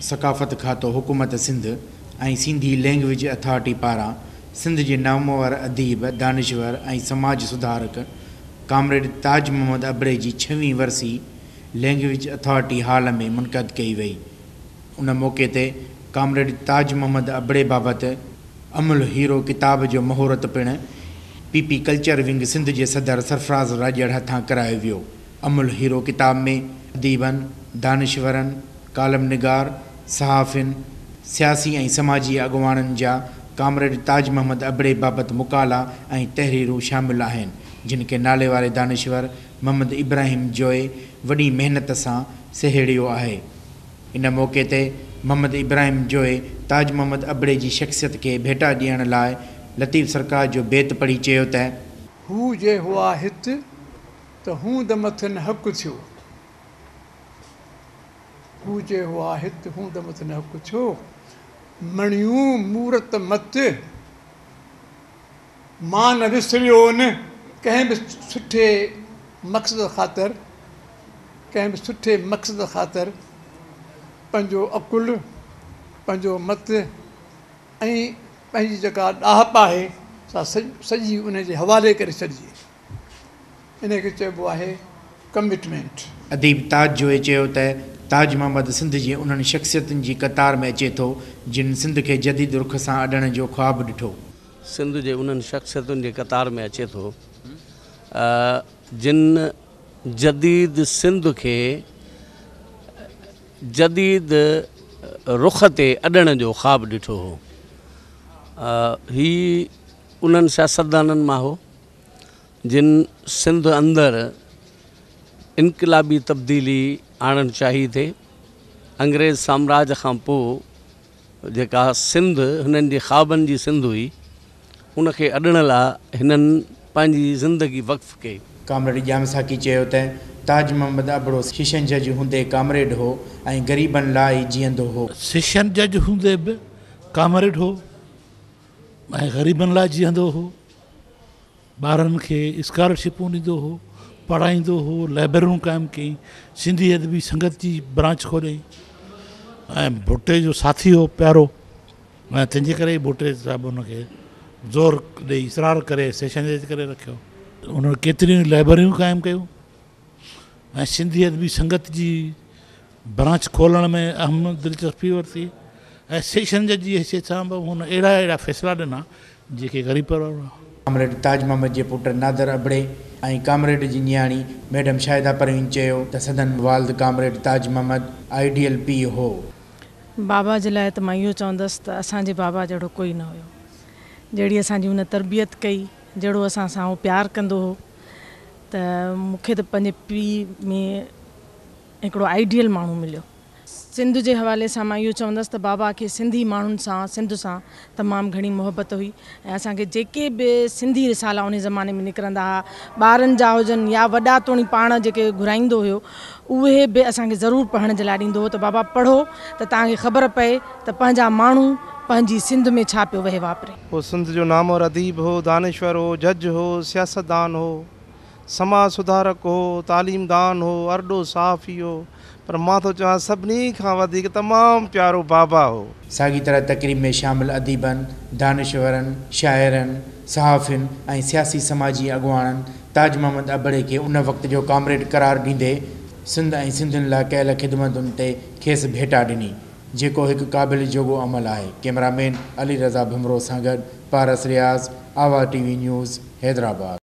सकाफ़त खातो हुकूमत सिंध ऐं सिंधी लैंग्वेज अथॉरिटी पारां सिंध जे नामवर अदीब दानिश्वर ऐं समाज सुधारक कामरेड ताज मोहम्मद अबड़े जी 6वीं वरसी लैंग्वेज अथॉरिटी हाल में मुनक़द कई वई। उन मौक़े ते कामरेड ताज मोहम्मद अबड़े बाबति अमुल हीरो किताब जो महूरत पिणु पीपी कल्चर विंग सिंध जे सदर सरफराज़ राजड़ हथां करायो वियो। अमुल हीरो किताब में अदीबन, दानिश्वरन, कालम निगार, सहाफ़िन, सियासी ऐं समाजी अॻुवाणनि जा कामरेड ताज मोहम्मद अबड़े बाबति मुकाला ऐं तहरीरूं शामिल आहिनि, जिन खे नाले वारे दानिश्वर मोहम्मद इब्राहिम जोए वॾी महिनत सां सहेड़ियो आहे। इन मौक़े ते मोहम्मद इब्राहिम जोए ताज मोहम्मद अबड़े जी शख़्सियत खे भेटा ॾियण लाइ लतीफ़ सरकार जो बेत पढ़ी चयो त हू जे हुआ हित त हूं द मथन हक़ थियो, हू जे हुआ हित हूं द मथन हक़ थियो, मणियूं मूरत मत मां न विसरियो न कंहिं बि सुठे मक़सद ख़ातिर, कंहिं बि सुठे मक़सद ख़ातिर पंहिंजो अकुल, पंहिंजो मत ऐं पंहिंजी जेका ॾाहप आहे सा सॼी उन जे हवाले करे छॾिजे। इन खे चइबो आहे कमिटमेंट। अदीब ताज जोए चयो त ताज मोहम्मद सिंध जी उन्हनि शख़्सियतुनि जी कतार में अचे थो जिन सिंध खे जदीद रुख सां अॾण जो ख़्वाबु ॾिठो। सिंध जे उन्हनि शख़्सियतुनि जे कतार में अचे थो जिन जदीद सिंध खे जदीद रुख ते अॾण जो ख़्वाबु ॾिठो हो। ही उन्हनि सियासतदाननि मां हो जिन सिंध अंदरि इनक़िलाबी तब्दीली आणणु चाही थे। अंग्रेज़ साम्राज्य खां पोइ जेका सिंध हिननि जे ख़्वाबनि जी सिंध हुई उनखे अॾण लाइ हिननि पंहिंजी ज़िंदगी वक़्फ़ कई। कामरेड ॼामसाकी चयो त ताज मोहम्मद अबड़ो सेशन जज हूंदे कामरेड हो ऐं ग़रीबनि लाइ जीअंदो हो। सेशन जज हूंदे बि कामरेड हो ऐं ग़रीबनि लाइ जीअंदो हो। ॿारनि खे स्कॉलरशिपूं ॾींदो हो, पढ़ाईंदो हो, लाइब्रेरियूं क़ाइमु कयईं, सिंधी अदबी संगत जी ब्रांच खोलियईं ऐं भुट्टे जो साथी हो प्यारो, ऐं तंहिंजे करे भुट्टे साहिबु हुनखे ज़ोर ॾेई इसरार करे सेशन जज करे रखियो। उन्हनि केतिरियूं लाइब्रेरियूं क़ाइमु कयूं ऐं सिंधी अदबी संगत जी ब्रांच खोलण में अहम दिलचस्पी वरिती ऐं सेशन जज जी हैसियत सां बि हुन अहिड़ा फ़ैसिला ॾिना जेके ग़रीब परिवार। कामरेड ताज मोहम्मद जे पुट नादर अबड़े ऐं कामरेड जी न्याणी मैडम शाहिदा परवीन चयो त सदन वालिद कामरेड ताज मोहम्मद आइडियल पीउ हो। बाबा जे लाइ त मां इहो चवंदसि त असांजे बाबा जहिड़ो कोई न हुयो। जहिड़ी असांजी हुन तरबियत कई, जहिड़ो असां सां उहो प्यारु कंदो हो, त मूंखे त पंहिंजे पीउ में हिकिड़ो आइडियल माण्हू मिलियो। सिंध जे हवाले सां मां इहो चवंदसि त बाबा खे सिंधी माण्हुनि सां, सिंध सां तमामु घणी मोहबत हुई ऐं असांखे जेके बि सिंधी रिसाला उन ज़माने में निकिरंदा हुआ, ॿारनि जा हुजनि या वॾा तोणी पाण जेके घुराईंदो हुयो, उहे बि असांखे ज़रूरु पढ़ण जे लाइ ॾींदो हो त बाबा पढ़ो त तव्हांखे ख़बर पए त पंहिंजा माण्हू पंहिंजी सिंध में छा पियो वहे वापरे। वो सिंध जो नाम और अदीब हो, दानिश्वर हो, जज हो, सियासतदान हो, समाज सुधारक हो, तालीमदान हो, अरडो सहाफ़ी हो, पर मां तो चवां सभिनी खां वधीक तमामु प्यारो बाबा हो। साॻी तरह तक़रीब में शामिल अदीबन, दानिश्वरन, शाइरन, सहाफ़िन ऐं सियासी समाजी अॻुवाणनि ताज मोहम्मद अबड़े खे उन वक़्त जो कामरेड करार ॾींदे सिंध ऐं सिंधियुनि लाइ कयल ख़िदमतुनि ते खेसि भेटा ॾिनी, जेको हिकु क़ाबिल जोॻो अमल आहे। कैमरामैन अली रज़ा भुमरो सां गॾु पारस रियाज़, आवा TV न्यूज़, हैदराबाद।